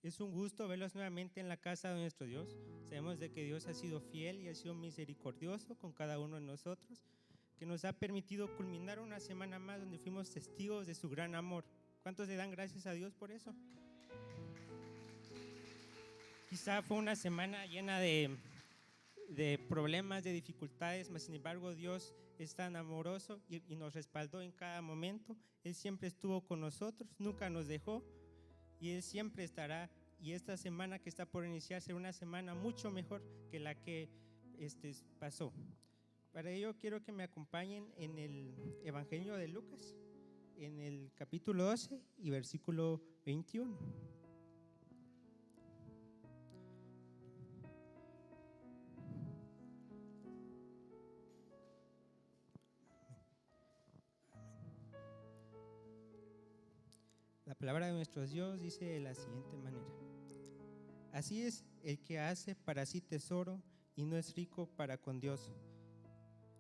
Es un gusto verlos nuevamente en la casa de nuestro Dios. Sabemos de que Dios ha sido fiel y ha sido misericordioso con cada uno de nosotros, que nos ha permitido culminar una semana más donde fuimos testigos de su gran amor. ¿Cuántos le dan gracias a Dios por eso? Quizá fue una semana llena de problemas, de dificultades, mas sin embargo Dios es tan amoroso y nos respaldó en cada momento. Él siempre estuvo con nosotros, nunca nos dejó y Él siempre estará. Y esta semana que está por iniciar será una semana mucho mejor que la que pasó. Para ello quiero que me acompañen en el Evangelio de Lucas, en el capítulo 12 y versículo 21. La palabra de nuestro Dios dice de la siguiente manera: así es el que hace para sí tesoro y no es rico para con Dios.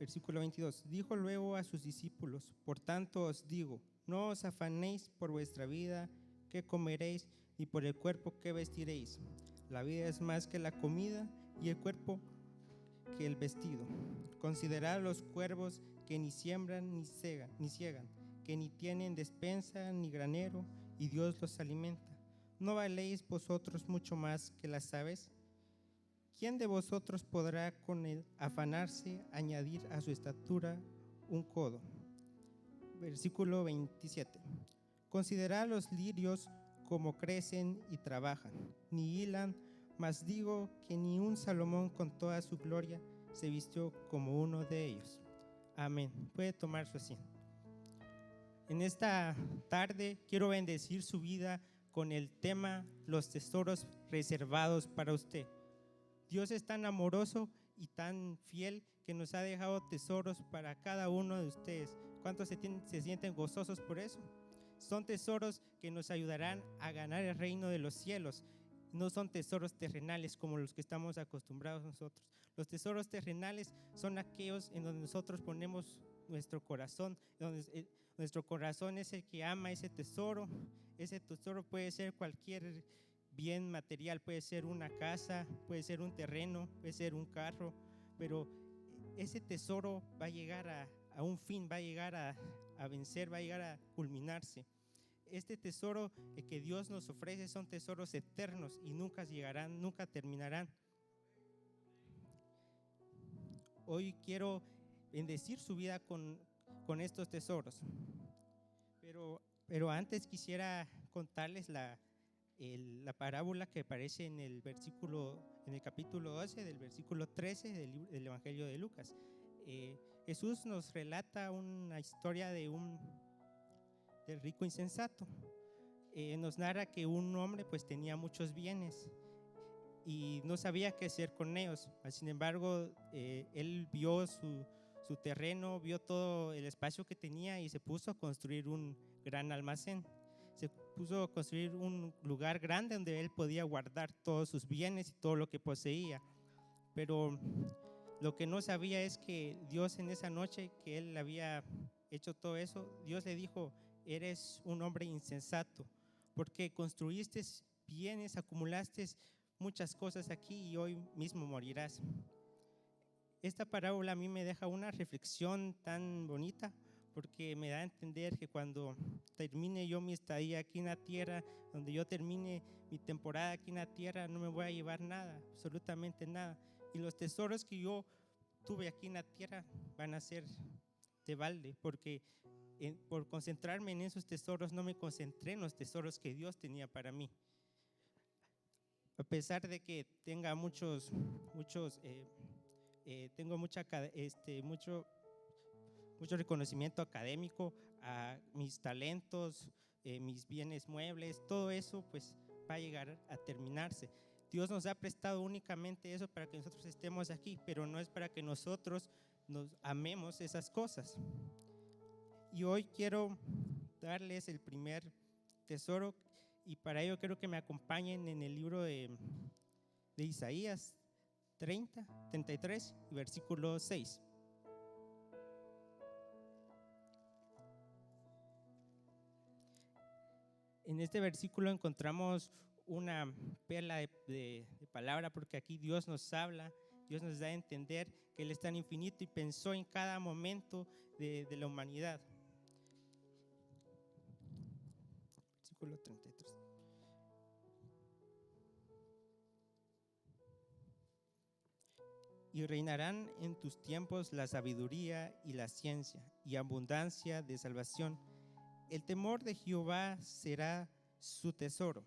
Versículo 22. Dijo luego a sus discípulos: por tanto os digo, no os afanéis por vuestra vida, qué comeréis, ni por el cuerpo, qué vestiréis. La vida es más que la comida y el cuerpo que el vestido. Considerad los cuervos que ni siembran ni ciegan, que ni tienen despensa ni granero, y Dios los alimenta. ¿No valéis vosotros mucho más que las aves? ¿Quién de vosotros podrá con el afanarse añadir a su estatura un codo? Versículo 27. Considerad los lirios como crecen y trabajan, ni hilan, mas digo que ni un Salomón con toda su gloria se vistió como uno de ellos. Amén. Puede tomar su asiento. En esta tarde quiero bendecir su vida con el tema los tesoros reservados para usted. Dios es tan amoroso y tan fiel que nos ha dejado tesoros para cada uno de ustedes. ¿Cuántos se sienten gozosos por eso? Son tesoros que nos ayudarán a ganar el reino de los cielos. No son tesoros terrenales como los que estamos acostumbrados nosotros. Los tesoros terrenales son aquellos en donde nosotros ponemos nuestro corazón, donde nuestro corazón es el que ama ese tesoro. Ese tesoro puede ser cualquier bien material, puede ser una casa, puede ser un terreno, puede ser un carro, pero ese tesoro va a llegar a un fin, va a llegar a vencer, va a llegar a culminarse. Este tesoro que Dios nos ofrece son tesoros eternos y nunca llegarán, nunca terminarán. Hoy quiero bendecir su vida con estos tesoros, pero antes quisiera contarles la parábola que aparece en el capítulo 12 del versículo 13 del Evangelio de Lucas. Jesús nos relata una historia del rico insensato. Nos narra que un hombre pues tenía muchos bienes y no sabía qué hacer con ellos. Sin embargo, él vio su terreno, vio todo el espacio que tenía y se puso a construir un gran almacén. Se puso a construir un lugar grande donde él podía guardar todos sus bienes y todo lo que poseía. Pero lo que no sabía es que Dios, en esa noche que él había hecho todo eso, Dios le dijo: eres un hombre insensato, porque construiste bienes, acumulaste muchas cosas aquí y hoy mismo morirás. Esta parábola a mí me deja una reflexión tan bonita, porque me da a entender que cuando termine yo mi estadía aquí en la tierra, donde yo termine mi temporada aquí en la tierra, no me voy a llevar nada, absolutamente nada. Y los tesoros que yo tuve aquí en la tierra van a ser de balde, porque por concentrarme en esos tesoros no me concentré en los tesoros que Dios tenía para mí. A pesar de que tenga tengo mucho reconocimiento académico, a mis talentos, mis bienes muebles, todo eso pues va a llegar a terminarse. Dios nos ha prestado únicamente eso para que nosotros estemos aquí, pero no es para que nosotros nos amemos esas cosas. Y hoy quiero darles el primer tesoro, y para ello quiero que me acompañen en el libro de Isaías 33 y versículo 6. En este versículo encontramos una perla de palabra, porque aquí Dios nos habla, Dios nos da a entender que Él es tan infinito y pensó en cada momento de la humanidad. Versículo 33. Y reinarán en tus tiempos la sabiduría y la ciencia y abundancia de salvación. El temor de Jehová será su tesoro.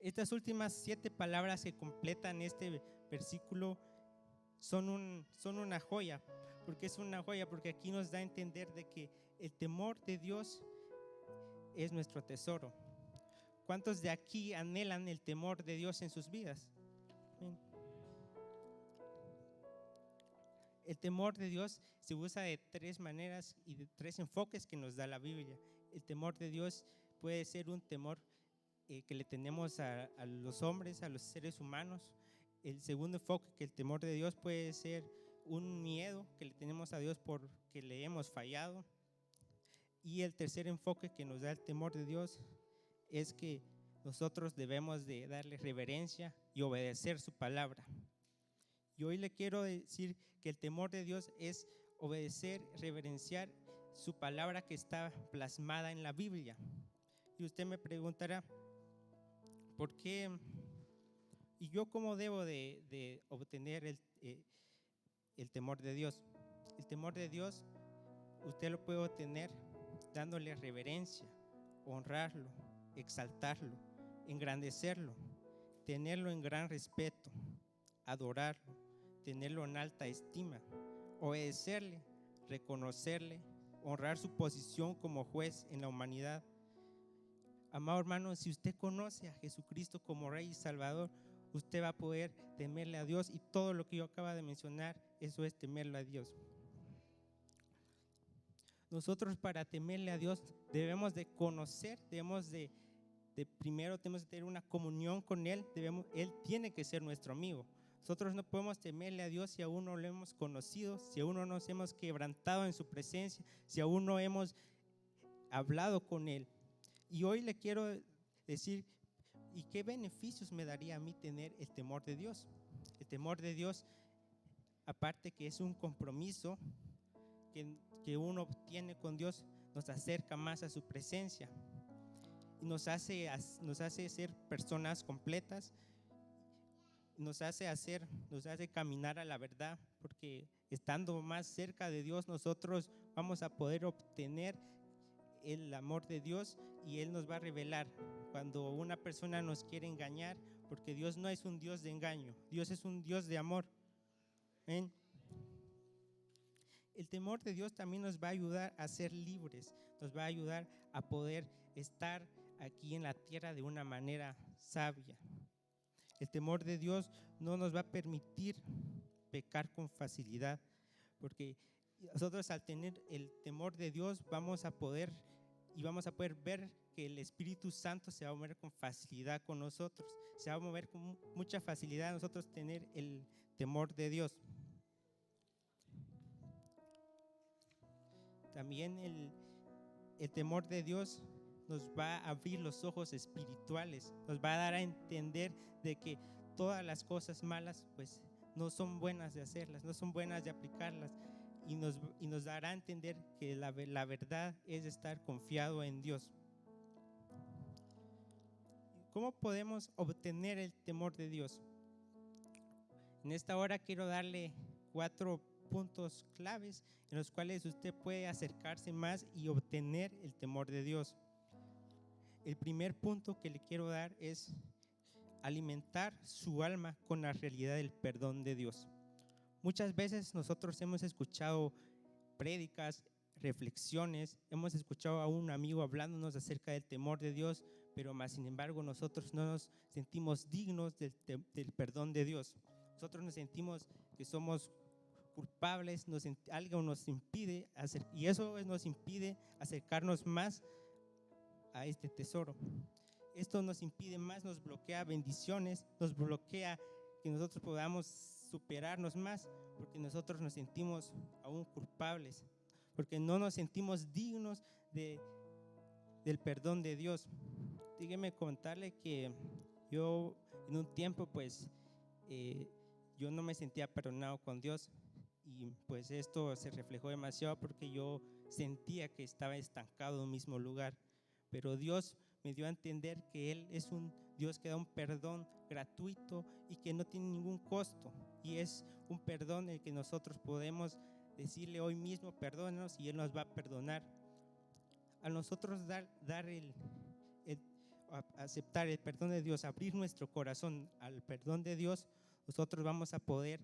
Estas últimas 7 palabras que completan este versículo son una joya, porque es una joya, porque aquí nos da a entender de que el temor de Dios es nuestro tesoro. ¿Cuántos de aquí anhelan el temor de Dios en sus vidas? Amén. El temor de Dios se usa de 3 maneras y de 3 enfoques que nos da la Biblia. El temor de Dios puede ser un temor que le tenemos a los hombres, a los seres humanos. El segundo enfoque, que el temor de Dios puede ser un miedo que le tenemos a Dios porque le hemos fallado. Y el tercer enfoque que nos da el temor de Dios es que nosotros debemos de darle reverencia y obedecer su palabra. Y hoy le quiero decir que el temor de Dios es obedecer, reverenciar su palabra que está plasmada en la Biblia. Y usted me preguntará, ¿por qué? ¿Y yo cómo debo de obtener el temor de Dios? El temor de Dios usted lo puede obtener dándole reverencia, honrarlo, exaltarlo, engrandecerlo, tenerlo en gran respeto, adorarlo, tenerlo en alta estima, obedecerle, reconocerle, honrar su posición como juez en la humanidad. Amado hermano, si usted conoce a Jesucristo como Rey y Salvador, usted va a poder temerle a Dios, y todo lo que yo acabo de mencionar, eso es temerle a Dios. Nosotros, para temerle a Dios, debemos de conocer, debemos de primero tenemos que tener una comunión con Él. Él tiene que ser nuestro amigo. Nosotros no podemos temerle a Dios si aún no lo hemos conocido, si aún no nos hemos quebrantado en su presencia, si aún no hemos hablado con Él. Y hoy le quiero decir, ¿y qué beneficios me daría a mí tener el temor de Dios? El temor de Dios, aparte que es un compromiso que uno obtiene con Dios, nos acerca más a su presencia y nos hace ser personas completas, nos hace caminar a la verdad, porque estando más cerca de Dios nosotros vamos a poder obtener el amor de Dios, y Él nos va a revelar cuando una persona nos quiere engañar, porque Dios no es un Dios de engaño, Dios es un Dios de amor. ¿Ven? El temor de Dios también nos va a ayudar a ser libres, nos va a ayudar a poder estar aquí en la tierra de una manera sabia. El temor de Dios no nos va a permitir pecar con facilidad, porque nosotros, al tener el temor de Dios, vamos a poder ver que el Espíritu Santo se va a mover con facilidad con nosotros, se va a mover con mucha facilidad a nosotros tener el temor de Dios. También el temor de Dios nos va a abrir los ojos espirituales, nos va a dar a entender de que todas las cosas malas pues no son buenas de hacerlas, no son buenas de aplicarlas, y nos dará a entender que la verdad es estar confiado en Dios. ¿Cómo podemos obtener el temor de Dios? En esta hora quiero darle 4 puntos claves en los cuales usted puede acercarse más y obtener el temor de Dios. El primer punto que le quiero dar es alimentar su alma con la realidad del perdón de Dios. Muchas veces nosotros hemos escuchado prédicas, reflexiones, hemos escuchado a un amigo hablándonos acerca del temor de Dios, pero más sin embargo nosotros no nos sentimos dignos del perdón de Dios. Nosotros nos sentimos que somos culpables, algo nos impide y eso nos impide acercarnos más a este tesoro. Esto nos impide más, nos bloquea bendiciones, nos bloquea que nosotros podamos superarnos más, porque nosotros nos sentimos aún culpables, porque no nos sentimos dignos del perdón de Dios. Dígame contarle que yo en un tiempo pues yo no me sentía perdonado con Dios, y pues esto se reflejó demasiado porque yo sentía que estaba estancado en un mismo lugar, pero Dios me dio a entender que Él es un Dios que da un perdón gratuito y que no tiene ningún costo, y es un perdón el que nosotros podemos decirle hoy mismo perdónanos y Él nos va a perdonar. A nosotros dar aceptar el perdón de Dios, abrir nuestro corazón al perdón de Dios, nosotros vamos a poder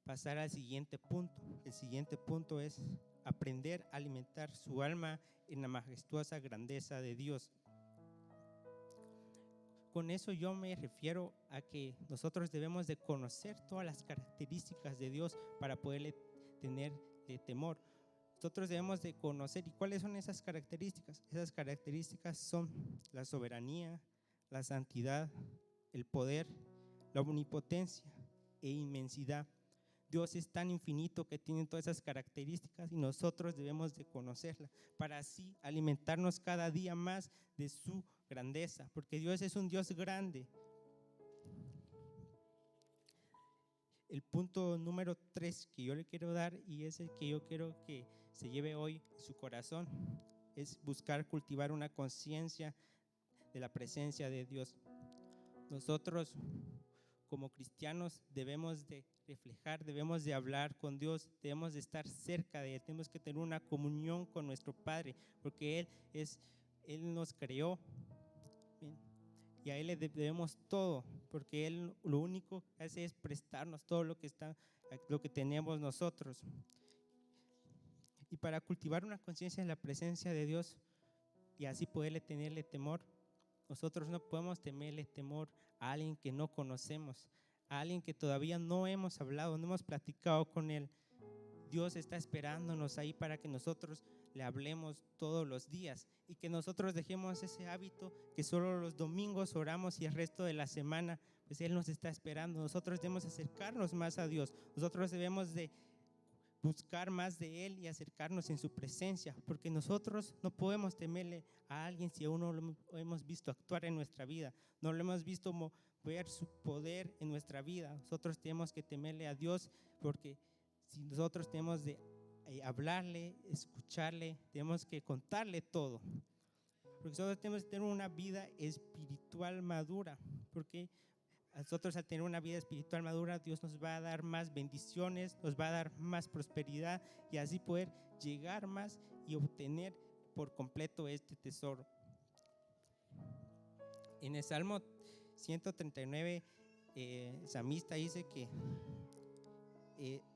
pasar al siguiente punto. El siguiente punto es aprender a alimentar su alma en la majestuosa grandeza de Dios. Con eso yo me refiero a que nosotros debemos de conocer todas las características de Dios para poderle tener temor. Nosotros debemos de conocer. ¿Y cuáles son esas características? Esas características son la soberanía, la santidad, el poder, la omnipotencia e inmensidad. Dios es tan infinito que tiene todas esas características y nosotros debemos de conocerla para así alimentarnos cada día más de su grandeza, porque Dios es un Dios grande. El punto número 3 que yo le quiero dar, y es el que yo quiero que se lleve hoy en su corazón, es buscar cultivar una conciencia de la presencia de Dios. Nosotros como cristianos debemos de reflejar, debemos de hablar con Dios, debemos de estar cerca de Él, tenemos que tener una comunión con nuestro Padre, porque Él nos creó, ¿bien? Y a Él le debemos todo, porque Él lo único que hace es prestarnos todo lo que tenemos nosotros. Y para cultivar una conciencia de la presencia de Dios y así poderle tenerle temor, nosotros no podemos temerle temor a alguien que no conocemos, a alguien que todavía no hemos hablado, no hemos platicado con Él. Dios está esperándonos ahí para que nosotros le hablemos todos los días y que nosotros dejemos ese hábito que solo los domingos oramos y el resto de la semana pues Él nos está esperando. Nosotros debemos acercarnos más a Dios, nosotros debemos de buscar más de Él y acercarnos en su presencia, porque nosotros no podemos temerle a alguien si aún no lo hemos visto actuar en nuestra vida, no lo hemos visto mover su poder en nuestra vida. Nosotros tenemos que temerle a Dios, porque si nosotros tenemos de hablarle, escucharle, tenemos que contarle todo, porque nosotros tenemos que tener una vida espiritual madura, porque nosotros al tener una vida espiritual madura, Dios nos va a dar más bendiciones, nos va a dar más prosperidad y así poder llegar más y obtener por completo este tesoro. En el Salmo 139, el salmista dice que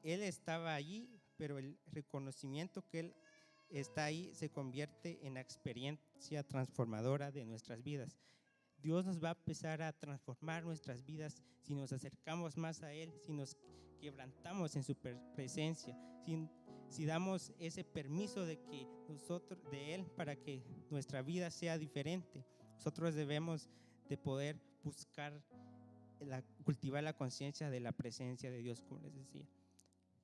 Él estaba allí, pero el reconocimiento que Él está ahí se convierte en la experiencia transformadora de nuestras vidas. Dios nos va a empezar a transformar nuestras vidas si nos acercamos más a Él, si nos quebrantamos en su presencia, si damos ese permiso de Él para que nuestra vida sea diferente. Nosotros debemos de poder buscar cultivar la conciencia de la presencia de Dios, como les decía.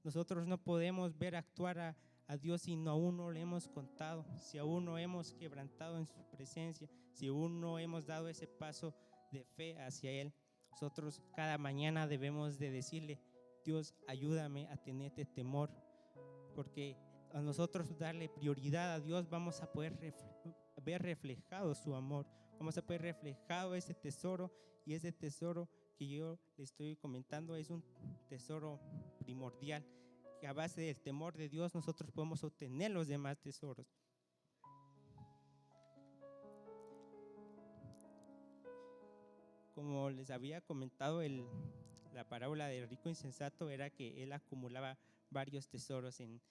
Nosotros no podemos ver actuar a Dios si aún no le hemos contado, si aún no hemos quebrantado en su presencia, si aún no hemos dado ese paso de fe hacia Él. Nosotros cada mañana debemos de decirle: Dios, ayúdame a tenerte temor, porque a nosotros darle prioridad a Dios vamos a poder ver reflejado su amor, vamos a poder reflejado ese tesoro, y ese tesoro que yo le estoy comentando es un tesoro primordial, que a base del temor de Dios nosotros podemos obtener los demás tesoros. Como les había comentado, la parábola del rico insensato era que él acumulaba varios tesoros en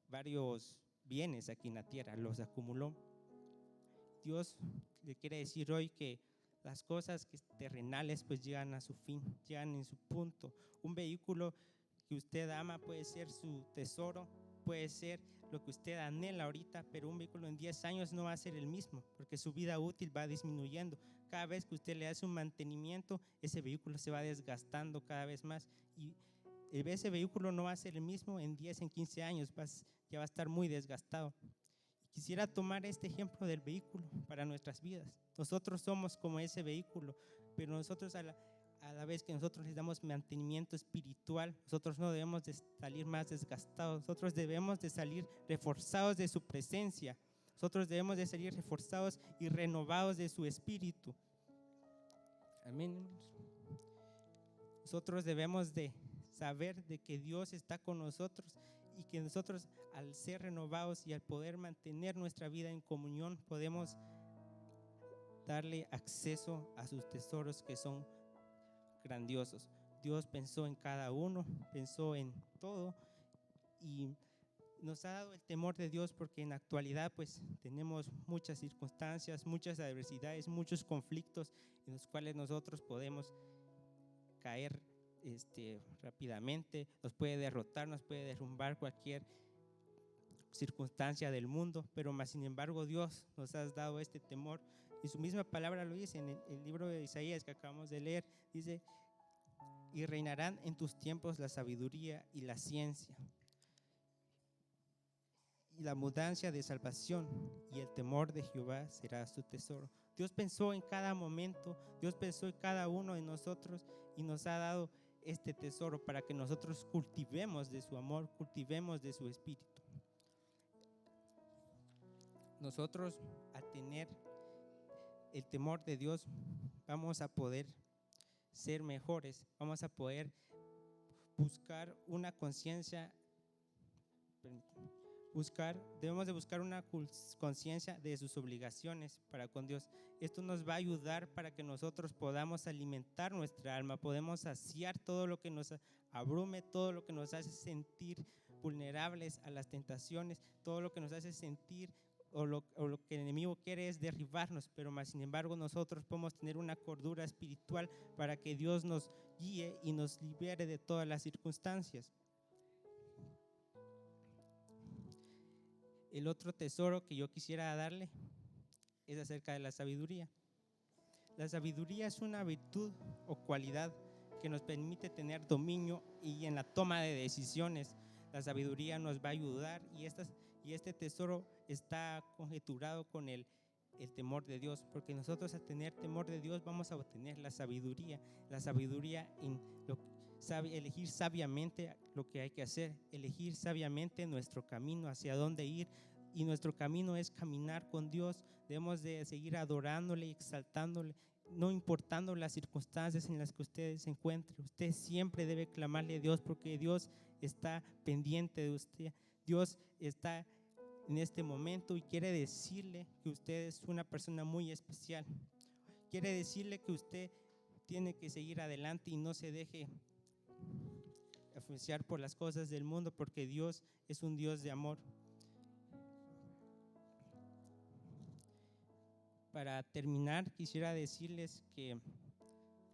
varios bienes aquí en la tierra, los acumuló. Dios le quiere decir hoy que las cosas terrenales pues llegan a su fin, llegan en su punto. Un vehículo que usted ama puede ser su tesoro, puede ser lo que usted anhela ahorita, pero un vehículo en 10 años no va a ser el mismo, porque su vida útil va disminuyendo. Cada vez que usted le hace un mantenimiento, ese vehículo se va desgastando cada vez más, y ese vehículo no va a ser el mismo en 10, en 15 años, ya va a estar muy desgastado. quisiera tomar este ejemplo del vehículo para nuestras vidas. Nosotros somos como ese vehículo, pero nosotros a la vez que nosotros les damos mantenimiento espiritual, nosotros no debemos de salir más desgastados, nosotros debemos de salir reforzados de su presencia, nosotros debemos de salir reforzados y renovados de su espíritu. Amén. Nosotros debemos de saber de que Dios está con nosotros y que nosotros, al ser renovados y al poder mantener nuestra vida en comunión, podemos darle acceso a sus tesoros que son grandiosos. Dios pensó en cada uno, pensó en todo y nos ha dado el temor de Dios, porque en la actualidad pues tenemos muchas circunstancias, muchas adversidades, muchos conflictos en los cuales nosotros podemos caer rápidamente, nos puede derrotar, nos puede derrumbar cualquier circunstancia del mundo, pero más sin embargo Dios nos ha dado este temor, y su misma palabra lo dice en el libro de Isaías que acabamos de leer, dice: y reinarán en tus tiempos la sabiduría y la ciencia, y la abundancia de salvación, y el temor de Jehová será su tesoro. Dios pensó en cada momento, Dios pensó en cada uno de nosotros y nos ha dado este tesoro para que nosotros cultivemos de su amor, cultivemos de su espíritu. Nosotros, al tener el temor de Dios, vamos a poder ser mejores, vamos a poder buscar una conciencia, debemos de buscar una conciencia de sus obligaciones para con Dios. Esto nos va a ayudar para que nosotros podamos alimentar nuestra alma, podemos saciar todo lo que nos abrume, todo lo que nos hace sentir vulnerables a las tentaciones, todo lo que nos hace sentir o lo que el enemigo quiere es derribarnos, pero más sin embargo nosotros podemos tener una cordura espiritual para que Dios nos guíe y nos libere de todas las circunstancias. El otro tesoro que yo quisiera darle es acerca de la sabiduría. La sabiduría es una virtud o cualidad que nos permite tener dominio y en la toma de decisiones. La sabiduría nos va a ayudar y este tesoro está conjeturado con el temor de Dios, porque nosotros al tener temor de Dios vamos a obtener la sabiduría en elegir sabiamente lo que hay que hacer, elegir sabiamente nuestro camino, hacia dónde ir, y nuestro camino es caminar con Dios. Debemos de seguir adorándole y exaltándole, no importando las circunstancias en las que usted se encuentre. Usted siempre debe clamarle a Dios, porque Dios está pendiente de usted. Dios está en este momento y quiere decirle que usted es una persona muy especial. Quiere decirle que usted tiene que seguir adelante y no se deje influenciar por las cosas del mundo, porque Dios es un Dios de amor. Para terminar, quisiera decirles que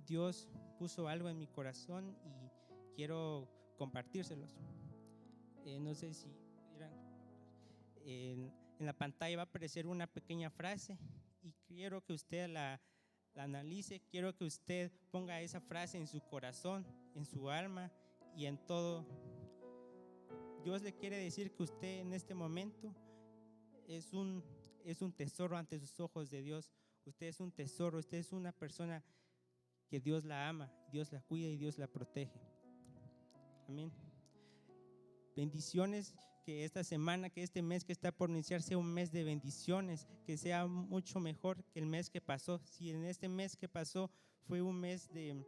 Dios puso algo en mi corazón y quiero compartírselos. No sé si en la pantalla va a aparecer una pequeña frase y quiero que usted la analice, quiero que usted ponga esa frase en su corazón, en su alma y en todo. Dios le quiere decir que usted en este momento es un tesoro ante sus ojos de Dios. Usted es un tesoro, usted es una persona que Dios la ama, Dios la cuida y Dios la protege. Amén. Bendiciones, que esta semana, que este mes que está por iniciar sea un mes de bendiciones, que sea mucho mejor que el mes que pasó. Si en este mes que pasó fue un mes de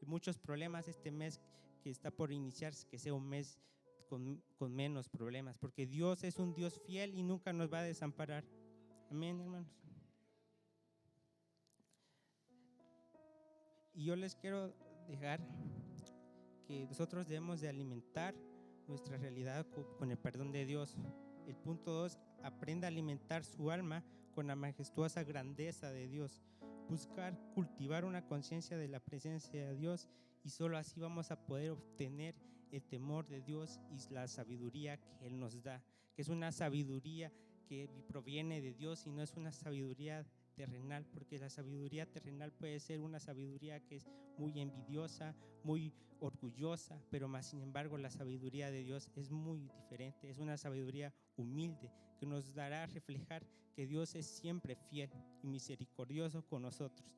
muchos problemas, este mes que está por iniciar, que sea un mes con menos problemas, porque Dios es un Dios fiel y nunca nos va a desamparar. Amén, hermanos. Y yo les quiero dejar que nosotros debemos de alimentar nuestra realidad con el perdón de Dios. El punto 2, aprenda a alimentar su alma con la majestuosa grandeza de Dios. Buscar cultivar una conciencia de la presencia de Dios, y solo así vamos a poder obtener el temor de Dios y la sabiduría que Él nos da, que es una sabiduría que proviene de Dios y no es una sabiduría terrenal, porque la sabiduría terrenal puede ser una sabiduría que es muy envidiosa, muy orgullosa, pero más sin embargo la sabiduría de Dios es muy diferente, es una sabiduría humilde que nos dará a reflejar que Dios es siempre fiel y misericordioso con nosotros.